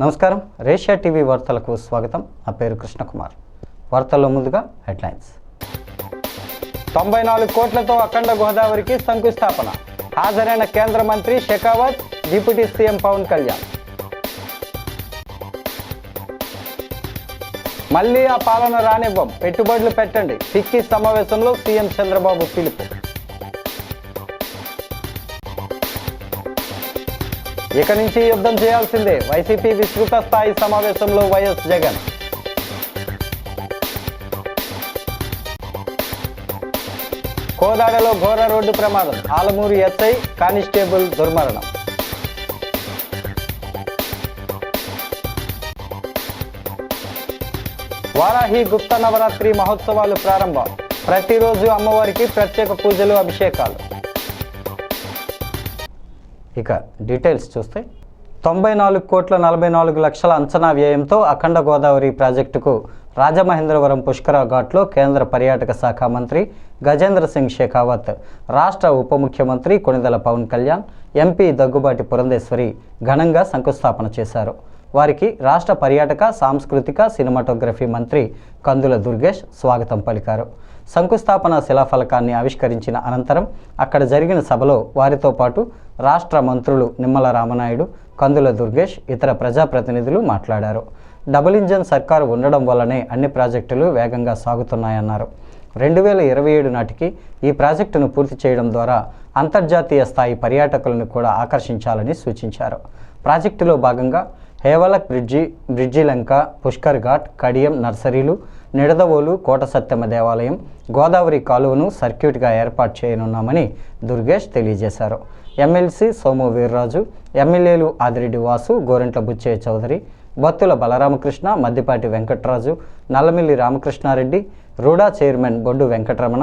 నమస్కారం, రేషియా టీవీ వార్తలకు స్వాగతం. నా పేరు కృష్ణకుమార్. వార్తల్లో ముందుగా హెడ్లైన్స్. 94 కోట్లతో అఖండ గోదావరికి శంకుస్థాపన. హాజరైన కేంద్ర మంత్రి షెకావత్, డిప్యూటీ సీఎం పవన్ కళ్యాణ్. మళ్లీ ఆ పాలన రానివ్వం, పెట్టుబడులు పెట్టండి. ఫిక్కీ సమావేశంలో సీఎం చంద్రబాబు పిలుపు. ఇక నుంచి యుద్ధం చేయాల్సిందే, వైసీపీ విస్తృత స్థాయి సమావేశంలో వైఎస్ జగన్. కోదాడలో ఘోర రోడ్డు ప్రమాదం, ఆలమూరు ఎస్ఐ కానిస్టేబుల్ దుర్మరణం. వారాహి గుప్త నవరాత్రి మహోత్సవాలు ప్రారంభం. ప్రతిరోజు అమ్మవారికి ప్రత్యేక పూజలు, అభిషేకాలు. ఇక డీటెయిల్స్ చూస్తే 94 కోట్ల 44 లక్షల అంచనా వ్యయంతో అఖండ గోదావరి ప్రాజెక్టుకు రాజమహేంద్రవరం పుష్కర ఘాట్లో కేంద్ర పర్యాటక శాఖ మంత్రి గజేంద్ర సింగ్ షెకావత్, రాష్ట్ర ఉప ముఖ్యమంత్రి కొణిదెల పవన్ కళ్యాణ్, ఎంపీ దగ్గుబాటి పురంధేశ్వరి ఘనంగా శంకుస్థాపన చేశారు. వారికి రాష్ట్ర పర్యాటక, సాంస్కృతిక, సినిమాటోగ్రఫీ మంత్రి కందుల దుర్గేష్ స్వాగతం పలికారు. శంకుస్థాపన శిలాఫలకాన్ని ఆవిష్కరించిన అనంతరం అక్కడ జరిగిన సభలో వారితో పాటు రాష్ట్ర మంత్రులు నిమ్మల రామనాయుడు, కందుల దుర్గేష్, ఇతర ప్రజాప్రతినిధులు మాట్లాడారు. డబుల్ ఇంజన్ సర్కారు ఉండడం వల్లనే అన్ని ప్రాజెక్టులు వేగంగా సాగుతున్నాయన్నారు. 2027 నాటికి ఈ ప్రాజెక్టును పూర్తి చేయడం ద్వారా అంతర్జాతీయ స్థాయి పర్యాటకులను కూడా ఆకర్షించాలని సూచించారు. ప్రాజెక్టులో భాగంగా హేవలక్ బ్రిడ్జి లంక, పుష్కర్ ఘాట్, కడియం నర్సరీలు, నిడదవోలు, కోట సత్యమ్మ దేవాలయం, గోదావరి కాలువను సర్క్యూట్గా ఏర్పాటు చేయనున్నామని దుర్గేష్ తెలియజేశారు. ఎమ్మెల్సీ సోము వీర్రాజు, ఎమ్మెల్యేలు ఆదిరెడ్డి వాసు, గోరెంట్ల బుచ్చయ్య చౌదరి, బత్తుల బలరామకృష్ణ, మద్దిపాటి వెంకట్రాజు, నల్లమిల్లి రామకృష్ణారెడ్డి, రూడా చైర్మన్ బొడ్డు వెంకటరమణ,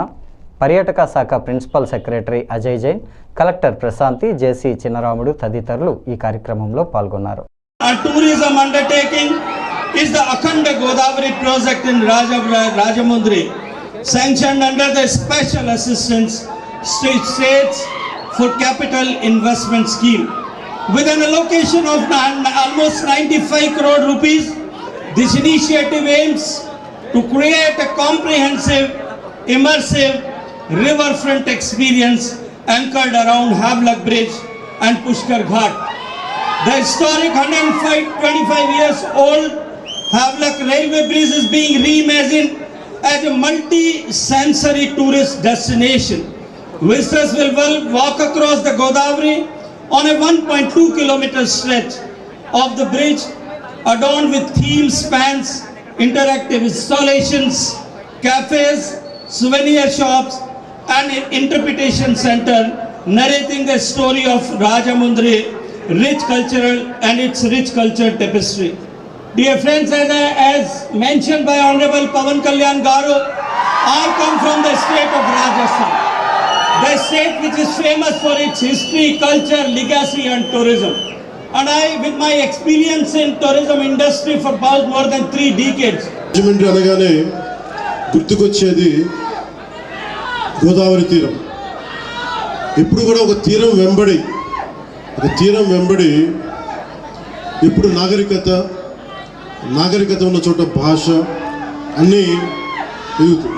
పర్యాటక శాఖ principal secretary Ajay Jain, collector Prashanti, JC Chinnaramudu తదితరులు ఈ కార్యక్రమంలో పాల్గొన్నారు. Our tourism undertaking is the Akhanda Godavari project in Rajamundry, sanctioned under the Special Assistance States for Capital Investment Scheme. With an allocation of almost 95 crore rupees, this initiative aims to create a comprehensive, immersive riverfront experience anchored around Havelock Bridge and Pushkar Ghat. The historic 125 years old Havelock Railway Bridge is being reimagined as a multi-sensory tourist destination. Visitors will walk across the Godavari on a 1.2 kilometer stretch of the bridge adorned with theme spans, interactive installations, cafes, souvenir shops and an interpretation center narrating the story of Rajamundry rich cultural and its rich culture tapestry. Dear friends, as mentioned by Honorable Pawan Kalyan Garu, I come from the state of Rajasthan, the state which is famous for its history, culture, legacy and tourism. And I, with my experience in tourism industry for about more than 3 decades. Rajahmundry అనగానే గుర్తుకొచ్చేది గోదావరి తీరం. ఇప్పుడు కూడా ఒక తీరం వెంబడి ఇప్పుడు నాగరికత ఉన్న చోట భాష అన్నీ ఎదుగుతాయి.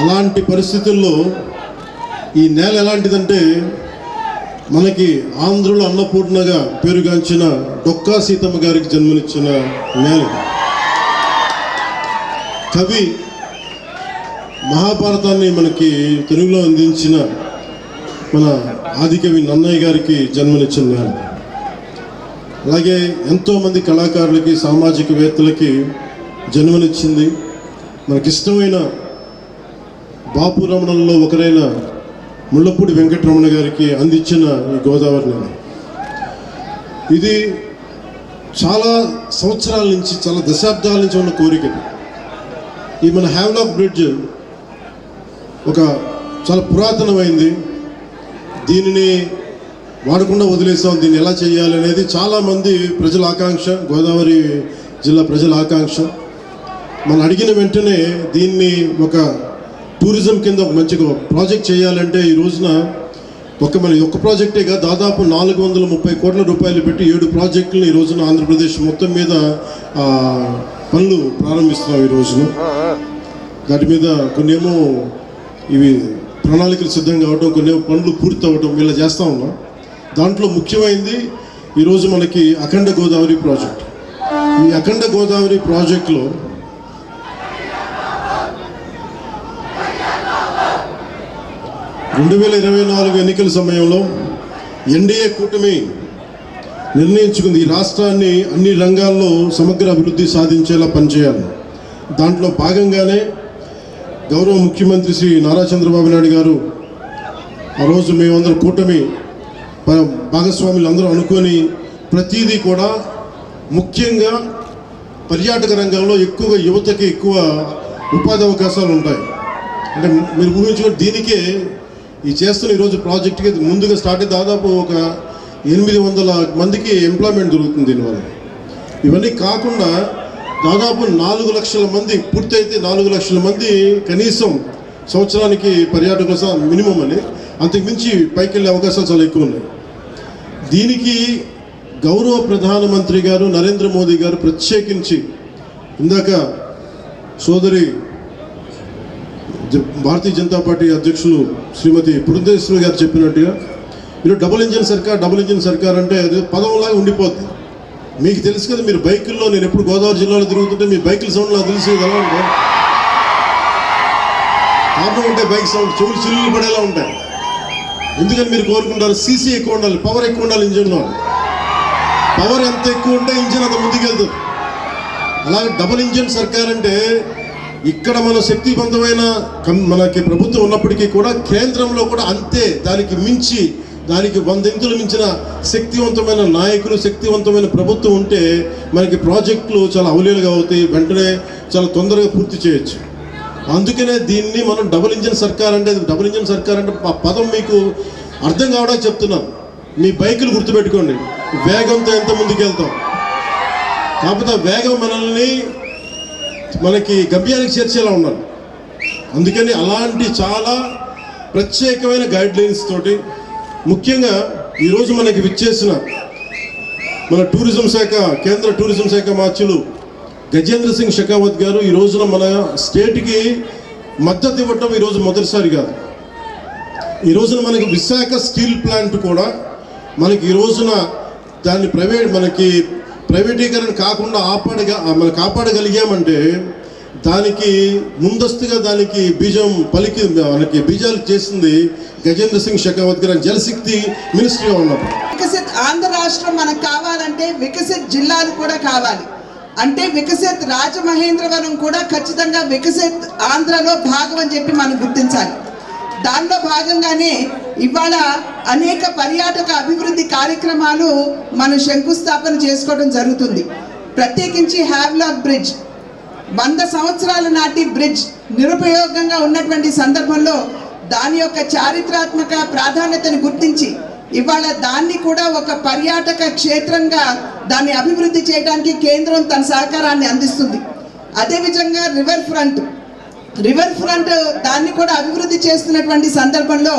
అలాంటి పరిస్థితుల్లో ఈ నేల ఎలాంటిదంటే మనకి ఆంధ్రుల అన్నపూర్ణగా పేరుగాంచిన డొక్కా సీతమ్మ గారికి జన్మనిచ్చిన నేల. కవి మహాభారతాన్ని మనకి తెలుగులో అందించిన మన ఆదికవి నన్నయ్య గారికి జన్మనిచ్చిన నేల. అలాగే ఎంతోమంది కళాకారులకి, సామాజికవేత్తలకి జన్మనిచ్చింది. మనకిష్టమైన బాపు రమణంలో ఒకరైన ముళ్ళపూడి వెంకటరమణ గారికి అందించిన ఈ గోదావరి నేల. ఇది చాలా సంవత్సరాల నుంచి, చాలా దశాబ్దాల నుంచి ఉన్న కోరిక. ఈ మన హ్యావ్లాక్ బ్రిడ్జ్ ఒక చాలా పురాతనమైంది. దీనిని వాడకుండా వదిలేసాం, దీన్ని ఎలా చేయాలి అనేది చాలామంది ప్రజల ఆకాంక్ష, గోదావరి జిల్లా ప్రజల ఆకాంక్ష. మనం అడిగిన వెంటనే దీన్ని ఒక టూరిజం కింద ఒక మంచిగా ప్రాజెక్ట్ చేయాలంటే ఈ రోజున ఒక్క ప్రాజెక్టేగా దాదాపు 430 కోట్ల రూపాయలు పెట్టి 7 ప్రాజెక్టులను ఈ రోజున ఆంధ్రప్రదేశ్ మొత్తం మీద పనులు ప్రారంభిస్తున్నాం ఈ రోజున. దాటి మీద కొన్నేమో ఇవి ప్రణాళికలు సిద్ధం కావడం, కొన్నేమో పనులు పూర్తి అవ్వడం ఇలా చేస్తూ ఉన్నాం. దాంట్లో ముఖ్యమైనది ఈరోజు మనకి అఖండ గోదావరి ప్రాజెక్ట్. ఈ అఖండ గోదావరి ప్రాజెక్టులో 2024 ఎన్నికల సమయంలో ఎన్డీఏ కూటమి నిర్ణయించుకుంది ఈ రాష్ట్రాన్ని అన్ని రంగాల్లో సమగ్ర అభివృద్ధి సాధించేలా పనిచేయాలి. దాంట్లో భాగంగానే గౌరవ ముఖ్యమంత్రి శ్రీ నారా చంద్రబాబు నాయుడు గారు ఆ రోజు మేమందరం కూటమి భాగస్వాములు అందరూ అనుకొని ప్రతిదీ కూడా ముఖ్యంగా పర్యాటక రంగంలో ఎక్కువగా యువతకి ఎక్కువ ఉపాధి అవకాశాలు ఉంటాయి. అంటే మీరు ఊహించుకుంటే దీనికే ఈ చేస్తున్న ఈరోజు ప్రాజెక్ట్కి ముందుగా స్టార్ట్ అయ్యి దాదాపు ఒక 800 మందికి ఎంప్లాయ్మెంట్ దొరుకుతుంది దీనివల్ల. ఇవన్నీ కాకుండా దాదాపు 4 లక్షల మంది పూర్తయితే 4 లక్షల మంది కనీసం సంవత్సరానికి పర్యాటకులు మినిమం అని, అంతకుమించి పైకి వెళ్ళే అవకాశాలు చాలా ఎక్కువ ఉన్నాయి. దీనికి గౌరవ ప్రధానమంత్రి గారు నరేంద్ర మోదీ గారు ప్రత్యేకించి ఇందాక సోదరి భారతీయ జనతా పార్టీ అధ్యక్షులు శ్రీమతి పురంధేశ్వరి గారు చెప్పినట్టుగా మీరు డబుల్ ఇంజిన్ సర్కార్ అంటే అది పదంలాగా ఉండిపోద్ది. మీకు తెలుసు కదా, మీరు బైకుల్లో, నేను ఎప్పుడు గోదావరి జిల్లాలో తిరుగుతుంటే మీ బైకుల సౌండ్ నాకు తెలిసి ఎలా ఉంటాయి, కారణం ఉంటాయి, బైక్ సౌండ్ చెవులు చిల్లులు పడేలా ఉంటాయి. ఎందుకని మీరు కోరుకుంటారు? సీసీ ఎక్కువ ఉండాలి, పవర్ ఎక్కువ ఉండాలి ఇంజిన్లో. పవర్ ఎంత ఎక్కువ ఉంటే ఇంజిన్ అంత ముందుకెళ్తుంది. అలాగే డబుల్ ఇంజిన్ సర్కార్ అంటే ఇక్కడ మన శక్తివంతమైన మనకి ప్రభుత్వం ఉన్నప్పటికీ కూడా కేంద్రంలో కూడా అంతే, దానికి మించి, దానికి 100 ఇంతులు మించిన శక్తివంతమైన నాయకులు, శక్తివంతమైన ప్రభుత్వం ఉంటే మనకి ప్రాజెక్టులు చాలా అవలీలుగా అవుతాయి, వెంటనే చాలా తొందరగా పూర్తి చేయొచ్చు. అందుకనే దీన్ని మనం డబుల్ ఇంజిన్ సర్కార్ అంటే ఆ పదం మీకు అర్థం కావడానికి చెప్తున్నాం. మీ బైకులు గుర్తుపెట్టుకోండి, వేగంతో ఎంత ముందుకెళ్తాం, కాకపోతే వేగం మనకి గమ్యానికి చేర్చేలా ఉండాలి. అందుకని అలాంటి చాలా ప్రత్యేకమైన గైడ్లైన్స్ తోటి ముఖ్యంగా ఈరోజు మనకి విచ్చేసిన మన టూరిజం శాఖ, కేంద్ర టూరిజం శాఖ మార్చులు గజేంద్ర సింగ్ షెకావత్ గారు ఈ రోజున మన స్టేట్కి మద్దతు ఇవ్వటం ఈరోజు మొదటిసారి కాదు. ఈ రోజున మనకి విశాఖ స్టీల్ ప్లాంట్ కూడా మనకి ఈ రోజున దాన్ని ప్రైవేటీకరణ కాకుండా కాపాడగలిగామంటే దానికి ముందస్తుగా దానికి మనకి బీజాలు చేసింది గజేంద్ర సింగ్ షెకావత్ గారు జలశక్తి మినిస్ట్రీగా ఉన్నప్పుడు. వికసిత్ ఆంధ్ర రాష్ట్రం మనకు కావాలంటే వికసిత్ జిల్లాలు కూడా కావాలి. అంటే వికసిత్ రాజమహేంద్రవరం కూడా ఖచ్చితంగా వికసిత్ ఆంధ్రలో భాగం అని చెప్పి మనం గుర్తించాలి. దానిలో భాగంగానే ఇవాళ అనేక పర్యాటక అభివృద్ధి కార్యక్రమాలు మనం శంకుస్థాపన చేసుకోవడం జరుగుతుంది. ప్రత్యేకించి హ్యావ్లాక్ బ్రిడ్జ్ 100 సంవత్సరాల నాటి బ్రిడ్జ్ నిరుపయోగంగా ఉన్నటువంటి సందర్భంలో దాని యొక్క చారిత్రాత్మక ప్రాధాన్యతను గుర్తించి ఇవాళ దాన్ని కూడా ఒక పర్యాటక క్షేత్రంగా దాన్ని అభివృద్ధి చేయడానికి కేంద్రం తన సహకారాన్ని అందిస్తుంది. అదేవిధంగా రివర్ ఫ్రంట్ దాన్ని కూడా అభివృద్ధి చేస్తున్నటువంటి సందర్భంలో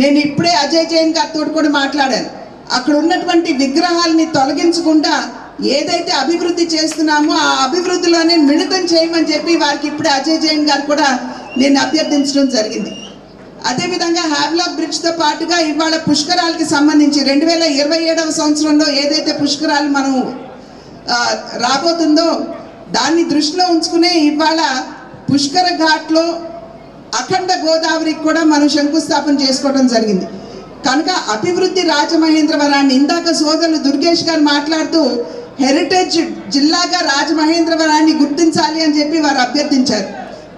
నేను ఇప్పుడే అజయ్ జైన్ గారితో కూడా మాట్లాడాను. అక్కడ ఉన్నటువంటి విగ్రహాలని తొలగించకుండా ఏదైతే అభివృద్ధి చేస్తున్నామో ఆ అభివృద్ధిలోనే మిళితం చేయమని చెప్పి వారికి ఇప్పుడే అజయ్ జైన్ గారు కూడా నేను అభ్యర్థించడం జరిగింది. అదేవిధంగా హ్యావ్లాక్ బ్రిడ్జ్తో పాటుగా ఇవాళ పుష్కరాలకి సంబంధించి 2027వ సంవత్సరంలో ఏదైతే పుష్కరాలు మనం రాబోతుందో దాన్ని దృష్టిలో ఉంచుకునే ఇవాళ పుష్కర ఘాట్లో అఖండ గోదావరికి కూడా మనం శంకుస్థాపన చేసుకోవడం జరిగింది. కనుక అభివృద్ధి రాజమహేంద్రవరాన్ని ఇందాక సోదరులు దుర్గేష్ గారు మాట్లాడుతూ హెరిటేజ్ జిల్లాగా రాజమహేంద్రవరాన్ని గుర్తించాలి అని చెప్పి వారు అభ్యర్థించారు.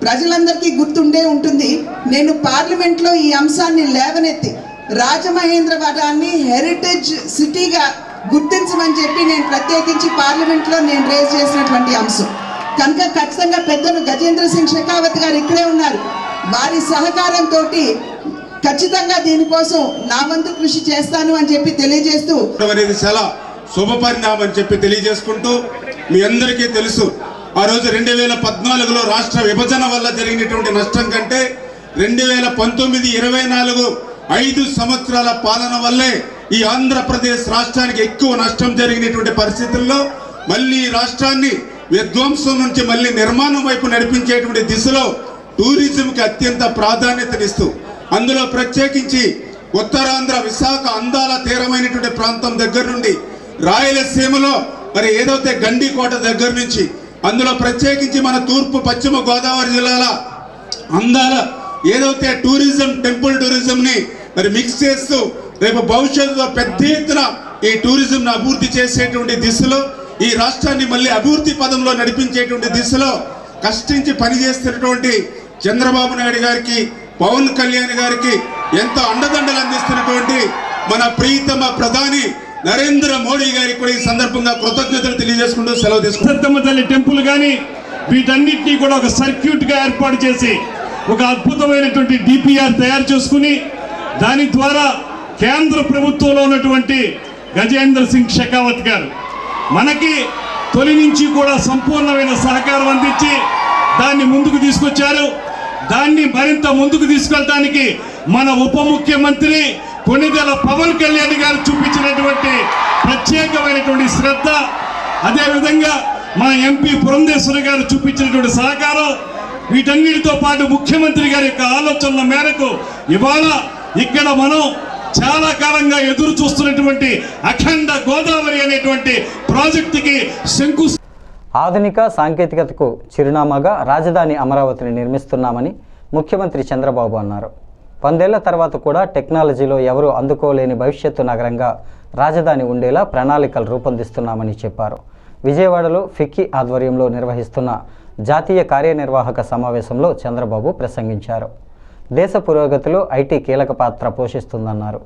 ప్రజలందరికీ గుర్తుండే ఉంటుంది, నేను పార్లమెంట్లో ఈ అంశాన్ని లేవనెత్తి రాజమహేంద్రవరాన్ని హెరిటేజ్ సిటీగా గుర్తించమని చెప్పి నేను ప్రత్యేకించి పార్లమెంట్లో నేను రేజ్ చేసినటువంటి అంశం. కనుక ఖచ్చితంగా పెద్దలు గజేంద్ర సింగ్ షెకావత్ గారు ఇక్కడే ఉన్నారు, వారి సహకారంతో ఖచ్చితంగా దీనికోసం నా వంతు కృషి చేస్తాను అని చెప్పి తెలియజేస్తూ అనేది చాలా శుభపరిణామం అని చెప్పి తెలియజేసుకుంటూ, మీ అందరికీ తెలుసు ఆ రోజు 2014లో రాష్ట్ర విభజన వల్ల జరిగినటువంటి నష్టం కంటే 2019-24 5 సంవత్సరాల పాలన వల్లే ఈ ఆంధ్రప్రదేశ్ రాష్ట్రానికి ఎక్కువ నష్టం జరిగినటువంటి పరిస్థితుల్లో మళ్ళీ రాష్ట్రాన్ని విధ్వంసం నుంచి మళ్ళీ నిర్మాణం వైపు నడిపించేటువంటి దిశలో టూరిజంకి అత్యంత ప్రాధాన్యతనిస్తూ అందులో ప్రత్యేకించి ఉత్తరాంధ్ర విశాఖ అందాల తీరమైనటువంటి ప్రాంతం దగ్గర నుండి రాయలసీమలో మరి ఏదైతే గండికోట దగ్గర నుంచి అందులో ప్రత్యేకించి మన తూర్పు పశ్చిమ గోదావరి జిల్లాల అందాల ఏదైతే టూరిజం టెంపుల్ టూరిజంని మరి మిక్స్ చేస్తూ రేపు భవిష్యత్తులో పెద్ద ఎత్తున ఈ టూరిజంను అభివృద్ధి చేసేటువంటి దిశలో ఈ రాష్ట్రాన్ని మళ్ళీ అభివృద్ధి పదంలో నడిపించేటువంటి దిశలో కష్టించి పనిచేస్తున్నటువంటి చంద్రబాబు నాయుడు గారికి పవన్ కళ్యాణ్ గారికి ఎంతో అండదండలు అందిస్తున్నటువంటి మన ప్రియతమ ప్రధాని నరేంద్ర మోడీ గారికి కూడా ఈ సందర్భంగా కృతజ్ఞతలు తెలియజేసుకుంటూ సెలవు తీసుకుంటాం. సత్తమ్మ తల్లి టెంపుల్ కానీ వీటన్నిటినీ కూడా ఒక సర్క్యూట్ గా ఏర్పాటు చేసి ఒక అద్భుతమైనటువంటి డిపిఆర్ తయారు చేసుకుని దాని ద్వారా కేంద్ర ప్రభుత్వంలో ఉన్నటువంటి గజేంద్ర సింగ్ షెకావత్ గారు మనకి తొలి నుంచి కూడా సంపూర్ణమైన సహకారం అందించి దాన్ని ముందుకు తీసుకొచ్చారు. దాన్ని మరింత ముందుకు తీసుకెళ్ళడానికి మన ఉప ముఖ్యమంత్రి కొణిదెల పవన్ కళ్యాణ్ గారు చూపించినటువంటి ప్రత్యేకమైనటువంటి శ్రద్ధ, అదేవిధంగా మన ఎంపీ పురంధేశ్వరి గారు చూపించినటువంటి సహకారం, వీటన్నిటితో పాటు ముఖ్యమంత్రి గారి యొక్క ఆలోచనల మేరకు ఇవాళ ఇక్కడ మనం చాలా కాలంగా ఎదురు చూస్తున్నటువంటి అఖండ గోదావరి అనేటువంటి ప్రాజెక్టుకి ఆధునిక సాంకేతికతకు చిరునామాగా రాజధాని అమరావతిని నిర్మిస్తున్నామని ముఖ్యమంత్రి చంద్రబాబు అన్నారు. 100 ఏళ్ల తర్వాత కూడా టెక్నాలజీలో ఎవరూ అందుకోలేని భవిష్యత్తు నగరంగా రాజధాని ఉండేలా ప్రణాళికలు రూపొందిస్తున్నామని చెప్పారు. విజయవాడలో ఫిక్కీ ఆధ్వర్యంలో నిర్వహిస్తున్న జాతీయ కార్యనిర్వాహక సమావేశంలో చంద్రబాబు ప్రసంగించారు. దేశ పురోగతిలో ఐటీ కీలక పాత్ర పోషిస్తుందన్నారు.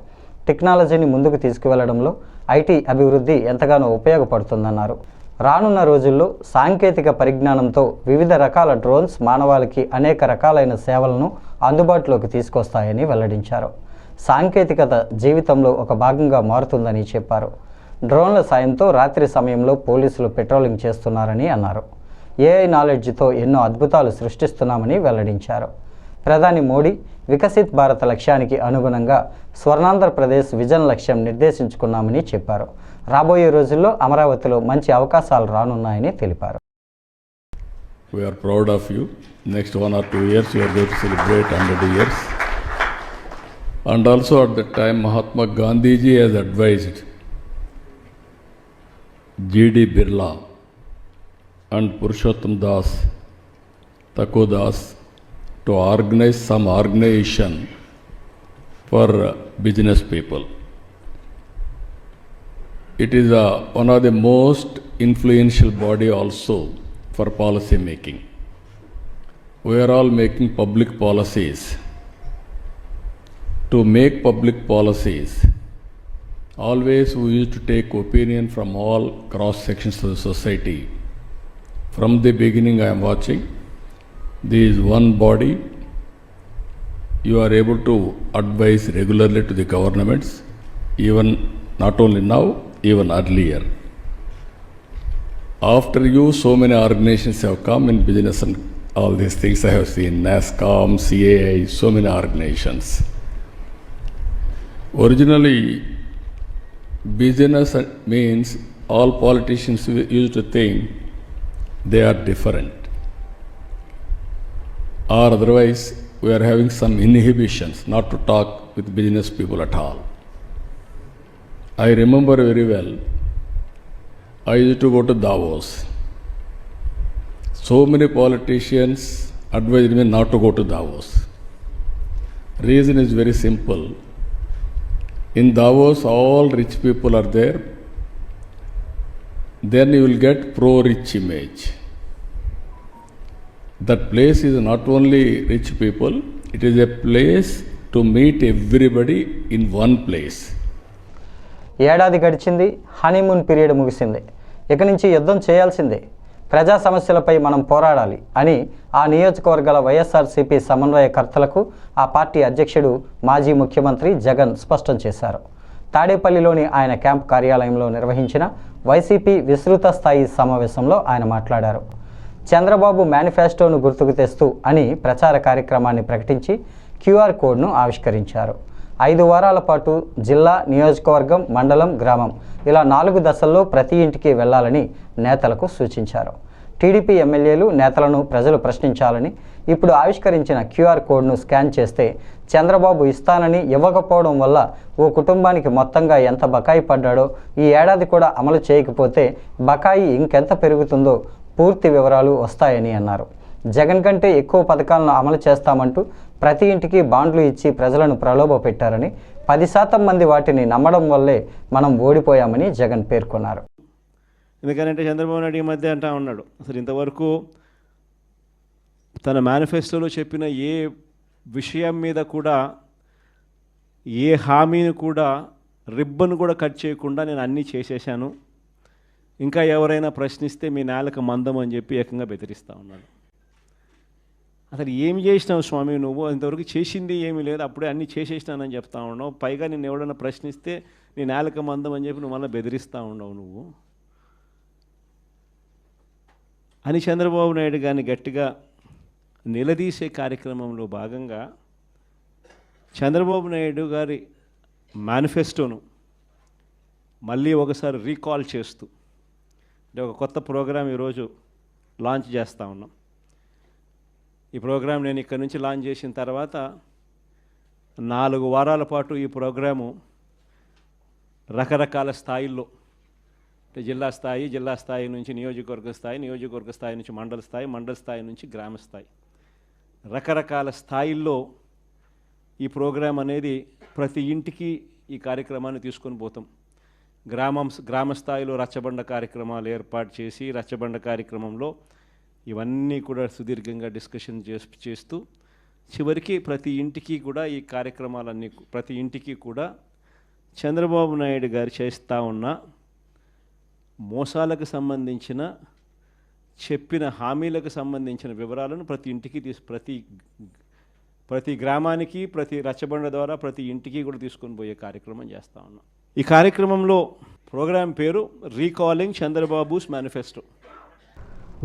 టెక్నాలజీని ముందుకు తీసుకువెళ్లడంలో ఐటీ అభివృద్ధి ఎంతగానో ఉపయోగపడుతుందన్నారు. రానున్న రోజుల్లో సాంకేతిక పరిజ్ఞానంతో వివిధ రకాల డ్రోన్స్ మానవాళికి అనేక రకాలైన సేవలను అందుబాటులోకి తీసుకొస్తాయని వెల్లడించారు. సాంకేతికత జీవితంలో ఒక భాగంగా మారుతుందని చెప్పారు. డ్రోన్ల సాయంతో రాత్రి సమయంలో పోలీసులు పెట్రోలింగ్ చేస్తున్నారని అన్నారు. ఏఐ నాలెడ్జ్తో ఎన్నో అద్భుతాలు సృష్టిస్తున్నామని వెల్లడించారు. ప్రధాని మోడీ వికసిత్ భారత్ లక్ష్యానికి అనుగుణంగా స్వర్ణాంధ్రప్రదేశ్ విజన్ లక్ష్యం నిర్దేశించుకున్నామని చెప్పారు. రాబోయే రోజుల్లో అమరావతిలో మంచి అవకాశాలు రానున్నాయని తెలిపారు. We are proud of you. Next 1 or 2 years you are going to celebrate 100 years. And also at that time Mahatma Gandhi ji has advised G.D. Birla and Purushottam Das, Tako Das to organize some organization for business people. It is one of the most influential body also for policy making. We are all making public policies. To make public policies, always we used to take opinion from all cross sections of the society. From the beginning I am watching, there is one body, you are able to advise regularly to the governments, even not only now, even earlier. After you, so many organizations have come in business and all these things I have seen, NASCOM, CAI, so many organizations. Originally, business means all politicians used to think they are different. Or otherwise, we are having some inhibitions not to talk with business people at all. I remember very well, I used to go to Davos. So many politicians advised me not to go to Davos. Reason is very simple. In Davos, all rich people are there. Then you will get pro-rich image. That place is not only rich people, it is a place to meet everybody in one place. ఏడాది గడిచింది, honeymoon period ముగిసింది. ఇక నుంచి యుద్ధం చేయాల్సిందే. ప్రజా సమస్యలపై మనం పోరాడాలి అని ఆ నియోజకవర్గాల వైఎస్ఆర్సీపీ సమన్వయకర్తలకు ఆ పార్టీ అధ్యక్షుడు మాజీ ముఖ్యమంత్రి జగన్ స్పష్టం చేశారు. తాడేపల్లిలోని ఆయన క్యాంప్ కార్యాలయంలో నిర్వహించిన వైసీపీ విస్తృత స్థాయి సమావేశంలో ఆయన మాట్లాడారు. చంద్రబాబు మేనిఫెస్టోను గుర్తుకు తెస్తూ అని ప్రచార కార్యక్రమాన్ని ప్రకటించి క్యూఆర్ కోడ్ను ఆవిష్కరించారు. 5 వారాల పాటు జిల్లా, నియోజకవర్గం, మండలం, గ్రామం ఇలా 4 దశల్లో ప్రతి ఇంటికి వెళ్లాలని నేతలకు సూచించారు. టీడీపీ ఎమ్మెల్యేలు, నేతలను ప్రజలు ప్రశ్నించాలని, ఇప్పుడు ఆవిష్కరించిన క్యూఆర్ కోడ్ను స్కాన్ చేస్తే చంద్రబాబు ఇస్తానని ఇవ్వకపోవడం వల్ల ఓ కుటుంబానికి మొత్తంగా ఎంత బకాయి పడ్డాడో, ఈ ఏడాది కూడా అమలు చేయకపోతే బకాయి ఇంకెంత పెరుగుతుందో పూర్తి వివరాలు వస్తాయని అన్నారు. జగన్ కంటే ఎక్కువ పథకాలను అమలు చేస్తామంటూ ప్రతి ఇంటికి బాండ్లు ఇచ్చి ప్రజలను ప్రలోభపెట్టారని, 10% మంది వాటిని నమ్మడం వల్లే మనం ఓడిపోయామని జగన్ పేర్కొన్నారు. ఎందుకంటే చంద్రబాబు నాయుడు ఈ మధ్య అంటా ఉన్నాడు, అసలు ఇంతవరకు తన మేనిఫెస్టోలో చెప్పిన ఏ విషయం మీద కూడా, ఏ హామీని కూడా, రిబ్బన్ కూడా కట్ చేయకుండా నేను అన్నీ చేసేసాను, ఇంకా ఎవరైనా ప్రశ్నిస్తే మీ నేలకు మందం అని చెప్పి ఏకంగా బెదిరిస్తూ ఉన్నాడు. అసలు ఏమి చేసినావు స్వామి నువ్వు? ఇంతవరకు చేసింది ఏమీ లేదు, అప్పుడే అన్నీ చేసేసినానని చెప్తా ఉన్నావు. పైగా నేను ఎవడన్నా ప్రశ్నిస్తే నీ నేలకు మందం అని చెప్పి నువ్వు మళ్ళీ బెదిరిస్తూ ఉన్నావు నువ్వు అని చంద్రబాబు నాయుడు గారిని గట్టిగా నిలదీసే కార్యక్రమంలో భాగంగా చంద్రబాబు నాయుడు గారి మేనిఫెస్టోను మళ్ళీ ఒకసారి రీకాల్ చేస్తూ అంటే ఒక కొత్త ప్రోగ్రాం ఈరోజు లాంచ్ చేస్తూ ఉన్నాం. ఈ ప్రోగ్రాం నేను ఇక్కడ నుంచి లాంచ్ చేసిన తర్వాత 4 వారాల పాటు ఈ ప్రోగ్రాము రకరకాల స్థాయిల్లో, అంటే జిల్లా స్థాయి నుంచి నియోజకవర్గ స్థాయి నుంచి మండల స్థాయి నుంచి గ్రామ స్థాయి, రకరకాల స్థాయిల్లో ఈ ప్రోగ్రాం అనేది ప్రతి ఇంటికి ఈ కార్యక్రమాన్ని తీసుకొని పోతాం. గ్రామ స్థాయిలో రచ్చబండ కార్యక్రమాలు ఏర్పాటు చేసి, రచ్చబండ కార్యక్రమంలో ఇవన్నీ కూడా సుదీర్ఘంగా డిస్కషన్ చేస్తూ చివరికి ప్రతి ఇంటికి కూడా ఈ కార్యక్రమాలన్నీ, ప్రతి ఇంటికి కూడా చంద్రబాబు నాయుడు గారు చేస్తూ ఉన్న మోసాలకు సంబంధించిన, చెప్పిన హామీలకు సంబంధించిన వివరాలను ప్రతి ఇంటికి ప్రతి గ్రామానికి, ప్రతి రచ్చబండ ద్వారా ప్రతి ఇంటికి కూడా తీసుకొని పోయే కార్యక్రమం చేస్తూ ఉన్నాం. ఈ కార్యక్రమంలో ప్రోగ్రాం పేరు రీకాలింగ్ చంద్రబాబుస్ మేనిఫెస్టో.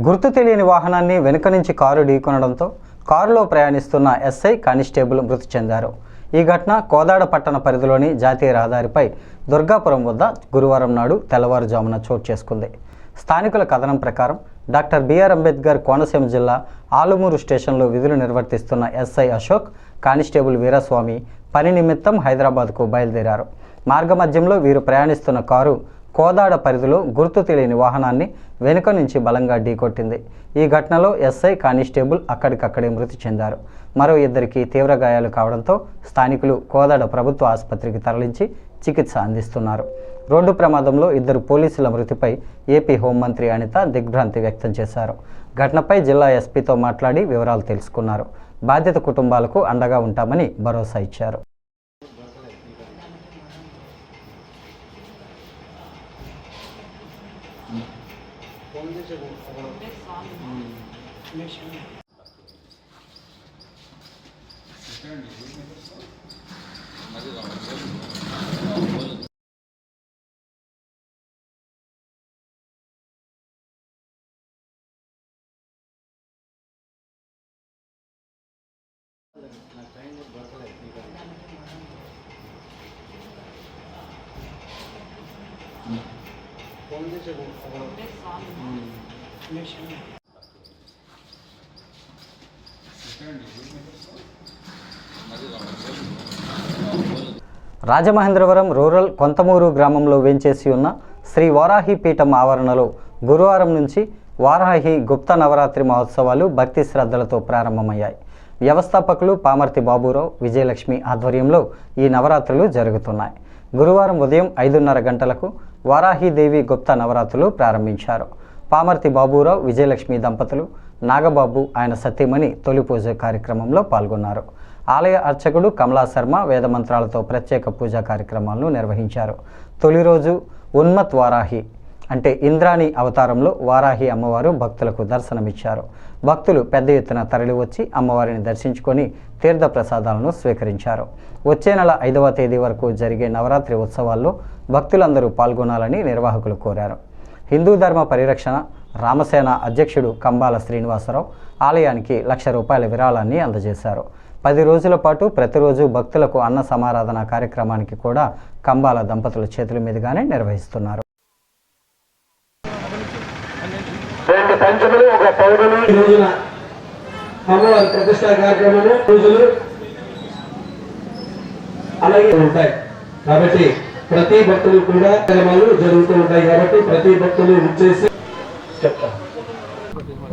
గుర్తు తెలియని వాహనాన్ని వెనుక నుంచి కారు ఢీకొనడంతో కారులో ప్రయాణిస్తున్న ఎస్ఐ, కానిస్టేబుల్ మృతి చెందారు. ఈ ఘటన కోదాడ పట్టణ పరిధిలోని జాతీయ రహదారిపై దుర్గాపురం వద్ద గురువారం నాడు తెల్లవారుజామున చోటు చేసుకుంది. స్థానికుల కథనం ప్రకారం డాక్టర్ బిఆర్ అంబేద్కర్ కోనసీమ జిల్లా ఆలుమూరు స్టేషన్లో విధులు నిర్వర్తిస్తున్న ఎస్ఐ అశోక్, కానిస్టేబుల్ వీరస్వామి పని నిమిత్తం హైదరాబాద్కు బయలుదేరారు. మార్గమధ్యంలో వీరు ప్రయాణిస్తున్న కారు కోదాడ పరిధిలో గుర్తు తెలియని వాహనాన్ని వెనుక నుంచి బలంగా ఢీకొట్టింది. ఈ ఘటనలో ఎస్ఐ, కానిస్టేబుల్ అక్కడికక్కడే మృతి చెందారు. మరో 2కి తీవ్ర గాయాలు కావడంతో స్థానికులు కోదాడ ప్రభుత్వ ఆసుపత్రికి తరలించి చికిత్స అందిస్తున్నారు. రోడ్డు ప్రమాదంలో 2 పోలీసుల మృతిపై ఏపీ హోంమంత్రి అనిత దిగ్భ్రాంతి వ్యక్తం చేశారు. ఘటనపై జిల్లా ఎస్పీతో మాట్లాడి వివరాలు తెలుసుకున్నారు. బాధిత కుటుంబాలకు అండగా ఉంటామని భరోసా ఇచ్చారు. రాజమహేంద్రవరం రూరల్ కొంతమూరు గ్రామంలో వేంచేసి ఉన్న శ్రీ వారాహి పీఠం ఆవరణలో గురువారం నుంచి వారాహి గుప్త నవరాత్రి మహోత్సవాలు భక్తి శ్రద్ధలతో ప్రారంభమయ్యాయి. వ్యవస్థాపకులు పామర్తి బాబురావు, విజయలక్ష్మి ఆధ్వర్యంలో ఈ నవరాత్రులు జరుగుతున్నాయి. గురువారం ఉదయం 5:30 గంటలకు వారాహిదేవి గుప్త నవరాత్రులు ప్రారంభించారు. పామర్తి బాబురావు, విజయలక్ష్మి దంపతులు, నాగబాబు, ఆయన సతీమణి తొలి పూజ కార్యక్రమంలో పాల్గొన్నారు. ఆలయ అర్చకుడు కమలా శర్మ వేదమంత్రాలతో ప్రత్యేక పూజా కార్యక్రమాలను నిర్వహించారు. తొలి రోజు ఉన్మత్ వారాహి అంటే ఇంద్రాణి అవతారంలో వారాహి అమ్మవారు భక్తులకు దర్శనమిచ్చారు. భక్తులు పెద్ద ఎత్తున తరలివచ్చి అమ్మవారిని దర్శించుకొని తీర్థ ప్రసాదాలను స్వీకరించారు. వచ్చే నెల 5వ తేదీ వరకు జరిగే నవరాత్రి ఉత్సవాల్లో భక్తులందరూ పాల్గొనాలని నిర్వాహకులు కోరారు. హిందూ ధర్మ పరిరక్షణ రామసేన అధ్యక్షుడు కంబాల శ్రీనివాసరావు ఆలయానికి ₹1,00,000 విరాళాన్ని అందజేశారు. 10 రోజుల పాటు ప్రతిరోజు భక్తులకు అన్న సమారాధన కార్యక్రమానికి కూడా కంబాల దంపతుల చేతుల మీదుగానే నిర్వహిస్తున్నారు. అమ్మవారి ప్రతిష్టా కార్యక్రమాలు రోజులు అలాగే ఉంటాయి కాబట్టి ప్రతి భక్తులు కూడా కార్యక్రమాలు జరుగుతూ ఉంటాయి కాబట్టి ప్రతి భక్తులు విచ్చేసి చెప్తారు.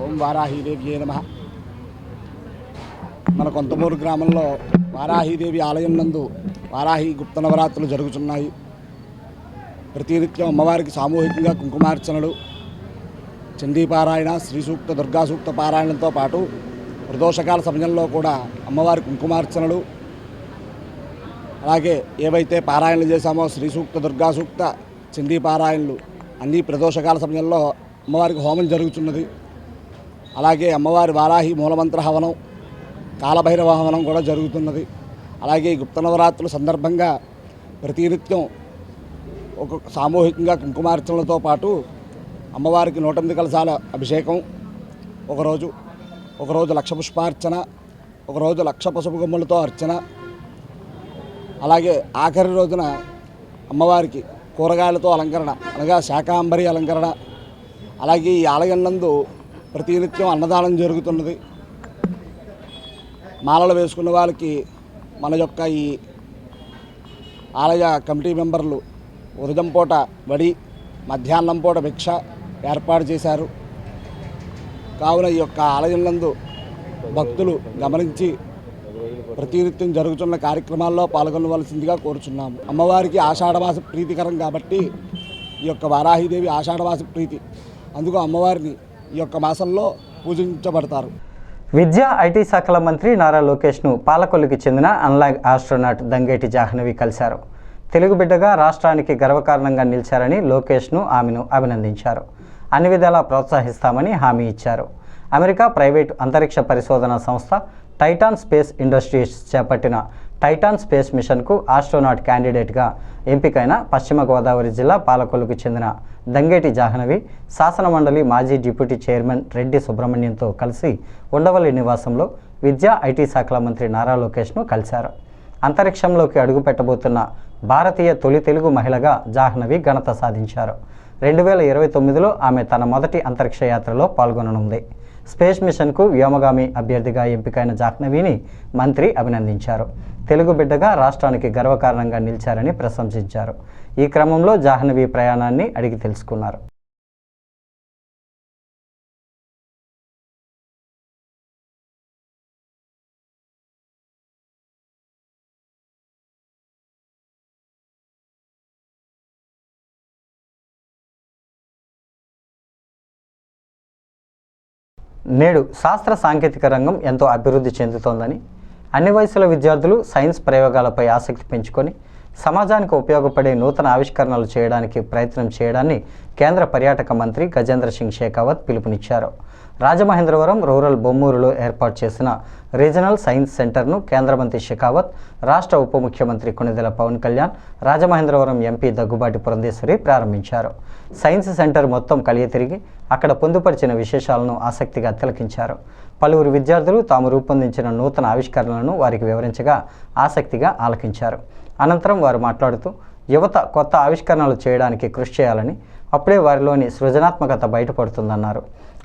ఓం వారాహీదేవి నమః. మన కొంతమూరు గ్రామంలో వారాహీదేవి ఆలయం నందు వారాహి గుప్త నవరాత్రులు జరుగుతున్నాయి. ప్రతినిత్యం అమ్మవారికి సామూహికంగా కుంకుమార్చనలు, చండీపారాయణ, శ్రీ సూక్త, దుర్గా సూక్త పారాయణంతో పాటు ప్రదోషకాల సమయంలో కూడా అమ్మవారి కుంకుమార్చనలు, అలాగే ఏవైతే పారాయణలు చేశామో శ్రీ సూక్త, దుర్గా సూక్త, చండీపారాయణలు అన్ని ప్రదోషకాల సమయంలో అమ్మవారికి హోమం జరుగుతున్నది. అలాగే అమ్మవారి వారాహి మూలమంత్ర హవనం, కాలభైరవ హవనం కూడా జరుగుతున్నది. అలాగే గుప్త నవరాత్రుల సందర్భంగా ప్రతినిత్యం ఒక సామూహికంగా కుంకుమార్చనలతో పాటు అమ్మవారికి 108 కలశాల అభిషేకం, ఒకరోజు లక్ష పుష్పార్చన, ఒకరోజు లక్ష పసుపు కొమ్ములతో అర్చన, అలాగే ఆఖరి రోజున అమ్మవారికి కూరగాయలతో అలంకరణ అనగా శాకాంబరి అలంకరణ. అలాగే ఈ ఆలయం నందు ప్రతినిత్యం అన్నదానం జరుగుతున్నది. మాలలు వేసుకున్న వాళ్ళకి మన యొక్క ఈ ఆలయ కమిటీ మెంబర్లు ఉదయం పూట వడి, మధ్యాహ్నం పూట భిక్ష ఏర్పాటు చేశారు. కావున ఈ యొక్క ఆలయం నందు భక్తులు గమనించి ప్రతినిత్యం జరుగుతున్న కార్యక్రమాల్లో పాల్గొనవలసిందిగా కోరుచున్నాము. అమ్మవారికి ఆషాఢమాస ప్రీతికరం కాబట్టి ఈ యొక్క వారాహిదేవి ఆషాఢమాస ప్రీతి, అందుకు అమ్మవారిని ఈ యొక్క మాసంలో పూజించబడతారు. విద్యా ఐటీ శాఖల మంత్రి నారా లోకేష్ను పాలకొల్లుకి చెందిన అన్లాగ్ ఆస్ట్రోనాట్ దంగేటి జాహ్నవి కలిశారు. తెలుగు బిడ్డగా రాష్ట్రానికి గర్వకారణంగా నిలిచారని లోకేష్ను ఆమెను అభినందించారు. అన్ని విధాలా ప్రోత్సహిస్తామని హామీ ఇచ్చారు. అమెరికా ప్రైవేటు అంతరిక్ష పరిశోధన సంస్థ టైటాన్ స్పేస్ ఇండస్ట్రీస్ చేపట్టిన టైటాన్ స్పేస్ మిషన్కు ఆస్ట్రోనాట్ క్యాండిడేట్గా ఎంపికైన పశ్చిమ గోదావరి జిల్లా పాలకొల్లుకు చెందిన దంగేటి జాహ్నవి శాసనమండలి మాజీ డిప్యూటీ చైర్మన్ రెడ్డి సుబ్రహ్మణ్యంతో కలిసి ఉండవల్లి నివాసంలో విద్యా ఐటీ శాఖల మంత్రి నారా లోకేష్ను కలిశారు. అంతరిక్షంలోకి అడుగుపెట్టబోతున్న భారతీయ తొలి తెలుగు మహిళగా జాహ్నవి ఘనత సాధించారు. 2029లో ఆమె తన మొదటి అంతరిక్ష యాత్రలో పాల్గొననుంది. స్పేస్ మిషన్కు వ్యోమగామి అభ్యర్థిగా ఎంపికైన జాహ్నవిని మంత్రి అభినందించారు. తెలుగు బిడ్డగా రాష్ట్రానికి గర్వకారణంగా నిలిచారని ప్రశంసించారు. ఈ క్రమంలో జాహ్నవి ప్రయాణాన్ని అడిగి తెలుసుకున్నారు. నేడు శాస్త్ర సాంకేతిక రంగం ఎంతో అభివృద్ధి చెందుతోందని, అన్ని వయసుల విద్యార్థులు సైన్స్ ప్రయోగాలపై ఆసక్తి పెంచుకొని సమాజానికి ఉపయోగపడే నూతన ఆవిష్కరణలు చేయడానికి ప్రయత్నం చేయడాన్ని కేంద్ర పర్యాటక మంత్రి గజేంద్ర సింగ్ షెకావత్ పిలుపునిచ్చారు. రాజమహేంద్రవరం రూరల్ బొమ్మూరులో ఏర్పాటు చేసిన రీజనల్ సైన్స్ సెంటర్ను కేంద్ర మంత్రి షెకావత్, రాష్ట్ర ఉప ముఖ్యమంత్రి కొణిదెల పవన్ కళ్యాణ్, రాజమహేంద్రవరం ఎంపీ దగ్గుబాటి పురంధేశ్వరి ప్రారంభించారు. సైన్స్ సెంటర్ మొత్తం కలియ తిరిగి అక్కడ పొందుపరిచిన విశేషాలను ఆసక్తిగా తిలకించారు. పలువురు విద్యార్థులు తాము రూపొందించిన నూతన ఆవిష్కరణలను వారికి వివరించగా ఆసక్తిగా ఆలకించారు. అనంతరం వారు మాట్లాడుతూ యువత కొత్త ఆవిష్కరణలు చేయడానికి కృషి చేయాలని, అప్పుడే వారిలోని సృజనాత్మకత బయటపడుతుందన్నారు.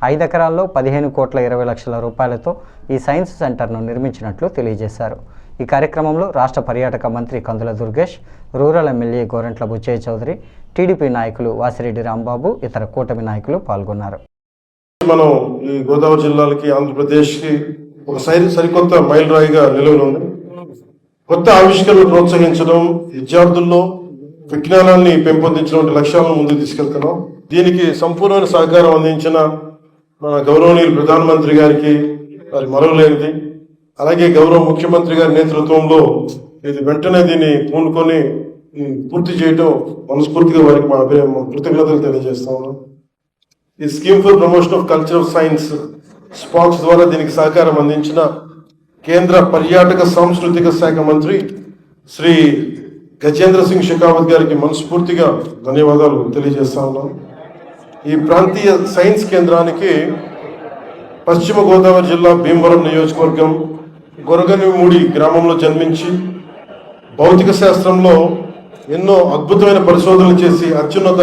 5 ఎకరాల్లో 15,20,00,000 రూపాయలతో ఈ సైన్స్ సెంటర్ను నిర్మించినట్లు తెలియజేశారు. ఈ కార్యక్రమంలో రాష్ట్ర పర్యాటక మంత్రి Kandula Durgesh, rural MLA Gorantla Butchaiah Chowdary, TDP నాయకులు వాసిరెడ్డి రాంబాబు, ఇతర కూటమి నాయకులు పాల్గొన్నారు. మనం ఈ గోదావరి జిల్లాలకి, ఆంధ్రప్రదేశ్కి ఒక సరికొత్త మైలురాయిగా నిలవనుంది. కొత్త ఆవిష్కరణలు ప్రోత్సహించడం, విద్యార్థుల్లో విజ్ఞానాన్ని పెంపొందించడం లక్ష్యాలను ముందుకు తీసుకెళ్తున్నాం. దీనికి సంపూర్ణమైన సహకారం అందించిన మన గౌరవనీయులు ప్రధానమంత్రి గారికి వారి మరవలేనిది, అలాగే గౌరవ ముఖ్యమంత్రి గారి నేతృత్వంలో ఇది వెంటనే దీన్ని పూనుకొని పూర్తి చేయడం మనస్ఫూర్తిగా వారికి మా కృతజ్ఞతలు తెలియజేస్తా ఉన్నాం. ఈ scheme for promotion of culture of science SPOCS ద్వారా దీనికి సహకారం అందించిన కేంద్ర పర్యాటక సాంస్కృతిక శాఖ మంత్రి శ్రీ గజేంద్ర సింగ్ షెకావత్ గారికి మనస్ఫూర్తిగా ధన్యవాదాలు తెలియజేస్తా ఉన్నాం. ఈ ప్రాంతీయ సైన్స్ కేంద్రానికి పశ్చిమ గోదావరి జిల్లా భీమవరం నియోజకవర్గం గొరగనిమూడి గ్రామంలో జన్మించి భౌతిక శాస్త్రంలో ఎన్నో అద్భుతమైన పరిశోధనలు చేసి అత్యున్నత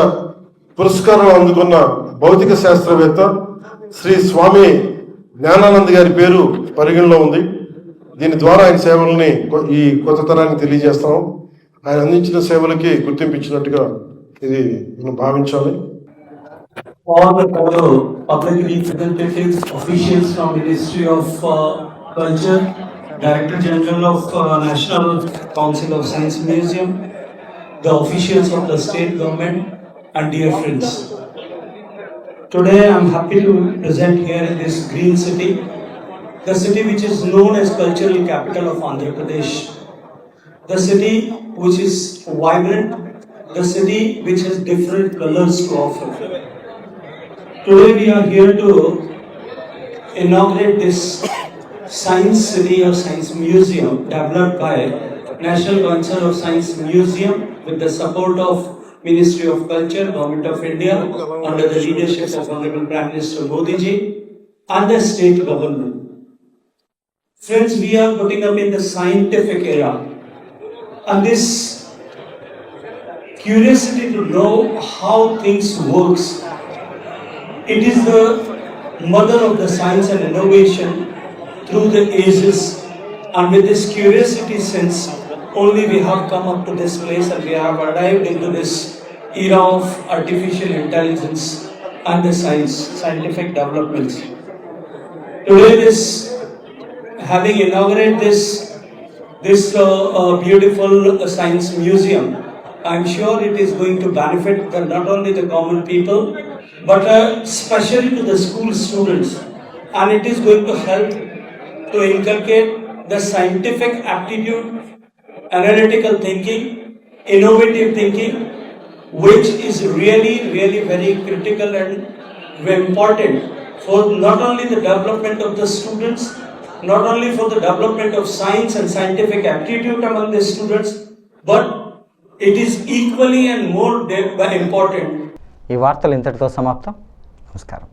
పురస్కారాలు అందుకున్న భౌతిక శాస్త్రవేత్త శ్రీ స్వామి జ్ఞానానంద్ గారి పేరు పరిగణలో ఉంది. దీని ద్వారా ఆయన సేవల్ని ఈ కొత్త తరానికి తెలియజేస్తాం. ఆయన అందించిన సేవలకి గుర్తింపు ఇచ్చినట్టుగా ఇది మనం భావించాలి. All the fellow public representatives, officials from Ministry of Culture, Director General of National Council of Science Museum, the officials of the state government, and dear friends. Today I am happy to present here in this green city, the city which is known as cultural capital of Andhra Pradesh, the city which is vibrant, the city which has different colors to offer. Today we are here to inaugurate this Science City or Science Museum developed by National Council of Science Museum with the support of Ministry of Culture, Government of India, under the leadership of Honorable Prime Minister Modi ji and the state government. Friends, we are putting up in the scientific era, and this curiosity to know how things works, it is the mother of the science and innovation through the ages, and with this curiosity sense only we have come up to this place and we have arrived into this era of artificial intelligence and the scientific developments. Today having inaugurated this beautiful science museum, I am sure it is going to benefit not only the common people but especially to the school students, and it is going to help to inculcate the scientific aptitude, analytical thinking, innovative thinking, which is really very critical and very important for not only the development of the students, not only for the development of science and scientific aptitude among the students, but it is equally and more important. ఈ వార్తలు ఇంతటితో సమాప్తం. నమస్కారం.